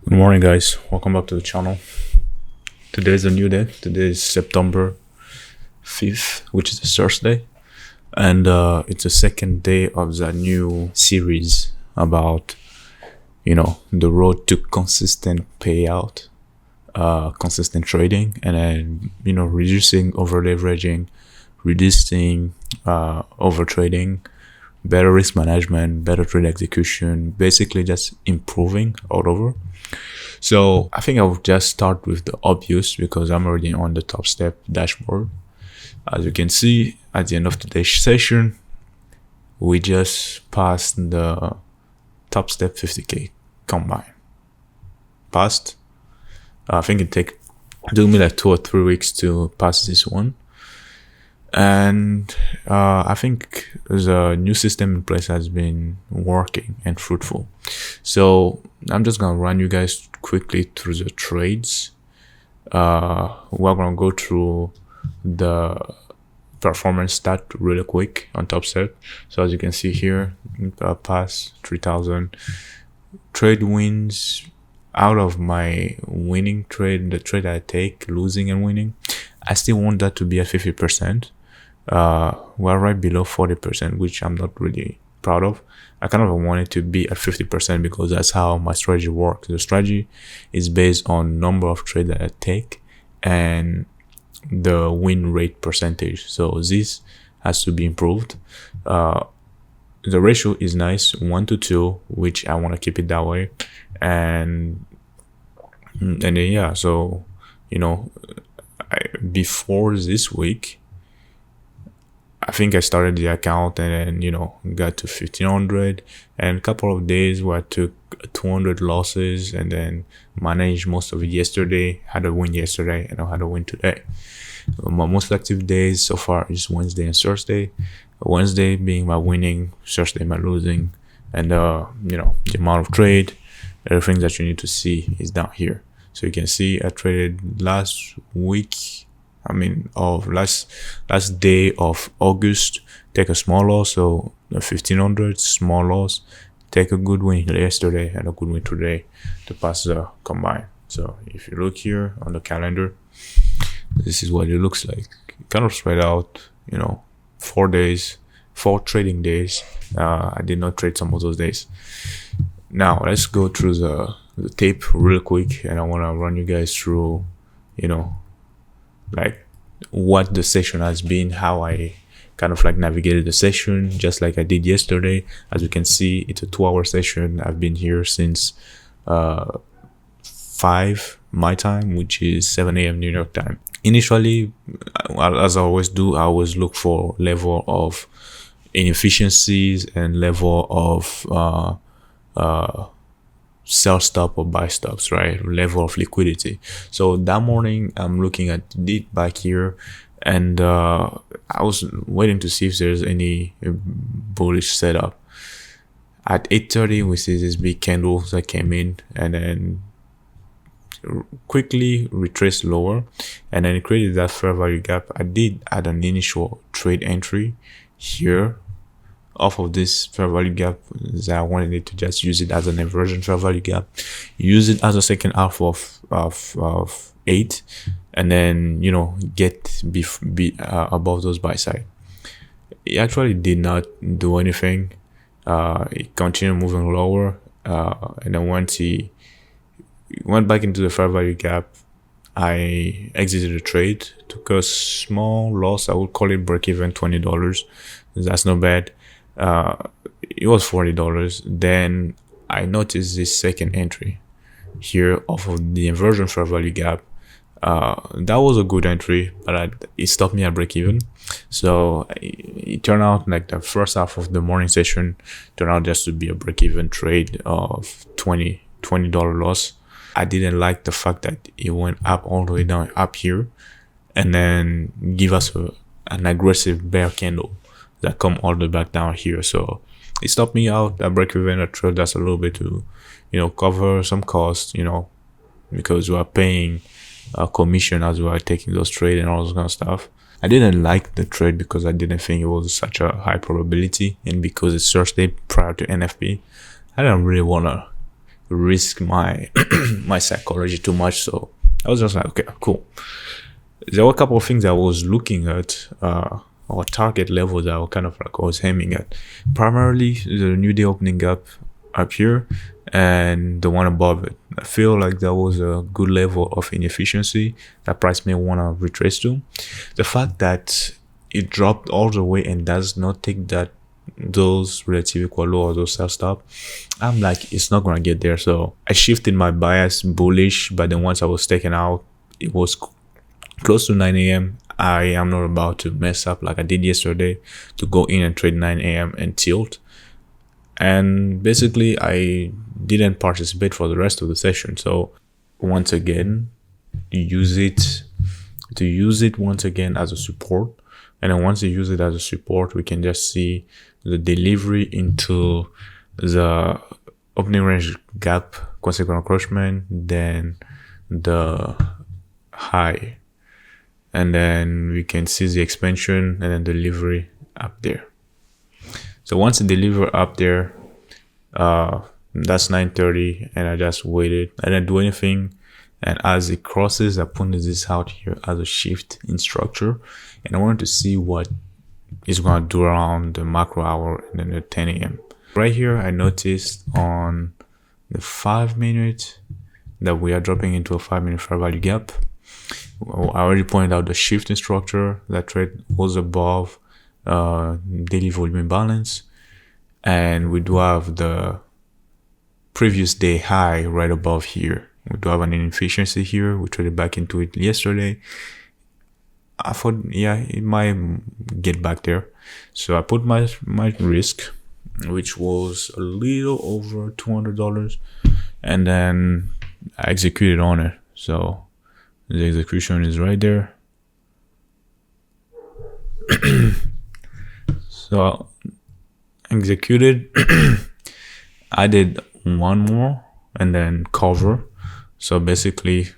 Good morning, guys. Welcome back to the channel. Today is a new day. Today is September 5th, which is a Thursday. And it's the second day of the new series about, the road to consistent payout, consistent trading, and then, reducing over leveraging, reducing over trading, better risk management, better trade execution, basically just improving all over. So I think I will just start with the obvious because I'm already on the Topstep dashboard. As you can see, at the end of today's session, we just passed the Topstep 50K combine. Passed. I think it took me like 2 or 3 weeks to pass this one. And I think the new system in place has been working and fruitful. So I'm just going to run you guys quickly through the trades. We're going to go through the performance stat really quick on Topstep. So as you can see here, pass 3,000 trade wins. Out of my winning trade, the trade I take, losing and winning, I still want that to be at 50%. We're right below 40%, which I'm not really proud of. I kind of want it to be at 50% because that's how my strategy works. The strategy is based on number of trades that I take and the win rate percentage. So this has to be improved. The ratio is nice, 1 to 2, which I want to keep it that way. And then yeah, so before this week, I think I started the account and then, got to 1,500 and a couple of days where I took 200 losses and then managed most of it yesterday, had a win yesterday and I had a win today. My most active days so far is Wednesday and Thursday. Wednesday being my winning, Thursday my losing, and the amount of trade, everything that you need to see is down here. So you can see I traded last day of August, take a small loss, so 1,500 small loss, take a good win yesterday and a good win today to pass the combine. So if you look here on the calendar, this is what it looks like. Kind of spread out, 4 trading days. I did not trade some of those days. Now let's go through the tape real quick, and I want to run you guys through, like what the session has been, how I kind of like navigated the session, just like I did yesterday. As you can see, it's a 2-hour session. I've been here since 5 my time, which is 7 a.m. New York time. Initially, as I always do, I always look for level of inefficiencies and level of sell stop or buy stops, right? Level of liquidity. So that morning I'm looking at it back here, and I was waiting to see if there's any bullish setup. At 8:30 we see this big candle that came in and then quickly retraced lower, and then it created that fair value gap. I did add an initial trade entry here off of this fair value gap. I wanted it to just use it as an inversion fair value gap, use it as a second half of 8, and then get above those buy side. It actually did not do anything. It continued moving lower, and then once he went back into the fair value gap, I exited the trade, took a small loss. I would call it break even, $20. That's not bad. It was $40. Then I noticed this second entry here off of the inversion fair value gap. That was a good entry, but it stopped me at break even. So it turned out like the first half of the morning session turned out just to be a break even trade of $20 loss. I didn't like the fact that it went up all the way down up here and then give us an aggressive bear candle that come all the way back down here. So it stopped me out at break even. I trade that's a little bit to cover some costs, because we are paying a commission as we are taking those trades and all those kind of stuff. I didn't like the trade because I didn't think it was such a high probability, and because it's Thursday prior to NFP, I didn't really want to risk my my psychology too much. So I was just like, okay, cool. There were a couple of things I was looking at, or target levels that I was kind of like I was aiming at. Primarily the new day opening up here and the one above it. I feel like that was a good level of inefficiency that price may want to retrace to. The fact that it dropped all the way and does not take those relative equal low or those sell stop, I'm like, it's not gonna get there. So I shifted my bias bullish, but then once I was taken out, it was close to 9 a.m. I am not about to mess up like I did yesterday to go in and trade 9 a.m. and tilt. And basically I didn't participate for the rest of the session. So once again, use it once again as a support. And then once you use it as a support, we can just see the delivery into the opening range gap, consequent encroachment, then the high. And then we can see the expansion and then delivery up there. So once it deliver up there, that's 9:30, and I just waited. I didn't do anything. And as it crosses, I pointed this out here as a shift in structure. And I wanted to see what it's going to do around the macro hour and then the 10 a.m. Right here, I noticed on the 5 minute that we are dropping into a 5 minute fair value gap. I already pointed out the shift in structure. That trade was above daily volume imbalance. And we do have the previous day high right above here. We do have an inefficiency here. We traded back into it yesterday. I thought, yeah, it might get back there. So I put my risk, which was a little over $200, and then I executed on it. So the execution is right there. So executed. I did one more and then cover. So basically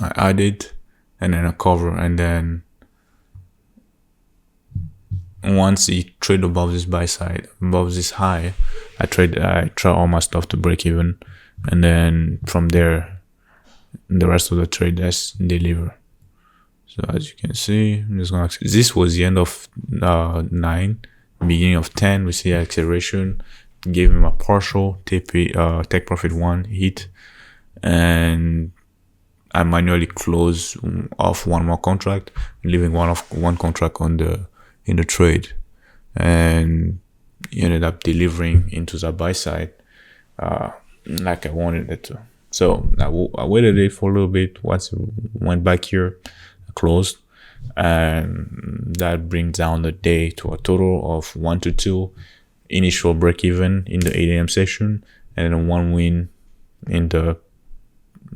I added and then a cover, and then once it trade above this buy side, above this high, I try all my stuff to break even, and then from there the rest of the trade just deliver. So as you can see, I'm just gonna, this was the end of 9, beginning of 10. We see acceleration, gave him a partial take profit 1 hit, and I manually close off one more contract, leaving one contract on in the trade, and he ended up delivering into the buy side like I wanted it to. So I waited it for a little bit. Once it went back here, I closed, and that brings down the day to a total of 122 initial break even in the 8 a.m. session, and then 1 win in the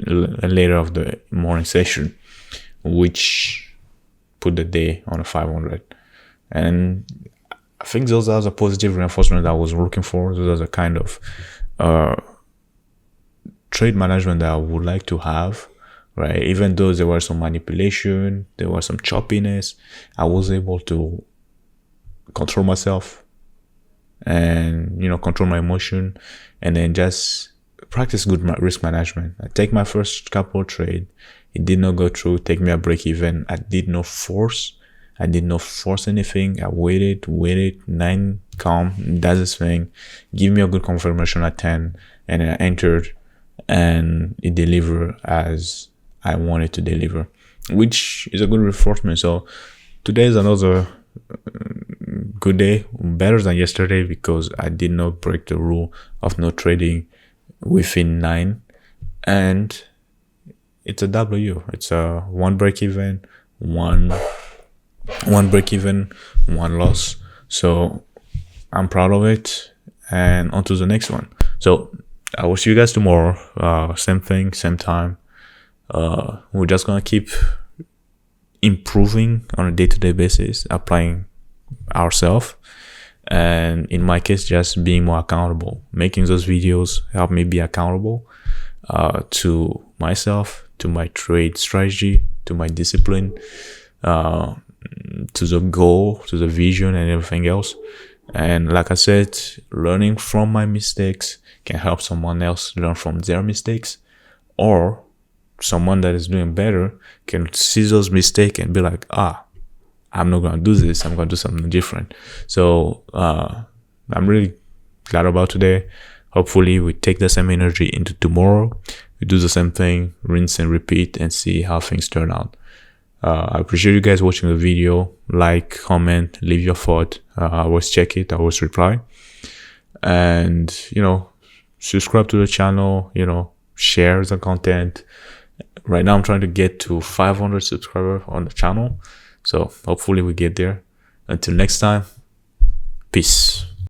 later of the morning session, which put the day on a 500. And I think those are the positive reinforcement that I was looking for. Those are the kind of trade management that I would like to have, right? Even though there was some manipulation, there was some choppiness, I was able to control myself and, control my emotion, and then just practice good risk management. I take my first couple trade, it did not go through, take me a break even. I did not force anything. I waited, 9 calm, does its thing, give me a good confirmation at 10, and then I entered, and it delivered as I wanted to deliver, which is a good reinforcement. So today is another good day, better than yesterday, because I did not break the rule of no trading within 9, and it's a W. It's a 1 break even, one break even, 1 loss. So I'm proud of it, and on to the next one. So I will see you guys tomorrow, same thing, same time. We're just gonna keep improving on a day-to-day basis, applying ourselves, and in my case, just being more accountable. Making those videos help me be accountable to myself, to my trade strategy, to my discipline, to the goal, to the vision, and everything else. And like I said, learning from my mistakes, can help someone else learn from their mistakes, or someone that is doing better can see those mistakes and be like, I'm not going to do this. I'm going to do something different. So I'm really glad about today. Hopefully we take the same energy into tomorrow. We do the same thing, rinse and repeat, and see how things turn out. I appreciate you guys watching the video. Like, comment, leave your thought. I always check it. I always reply. And, subscribe to the channel, share the content. Right now I'm trying to get to 500 subscribers on the channel. So hopefully we get there. Until next time, peace.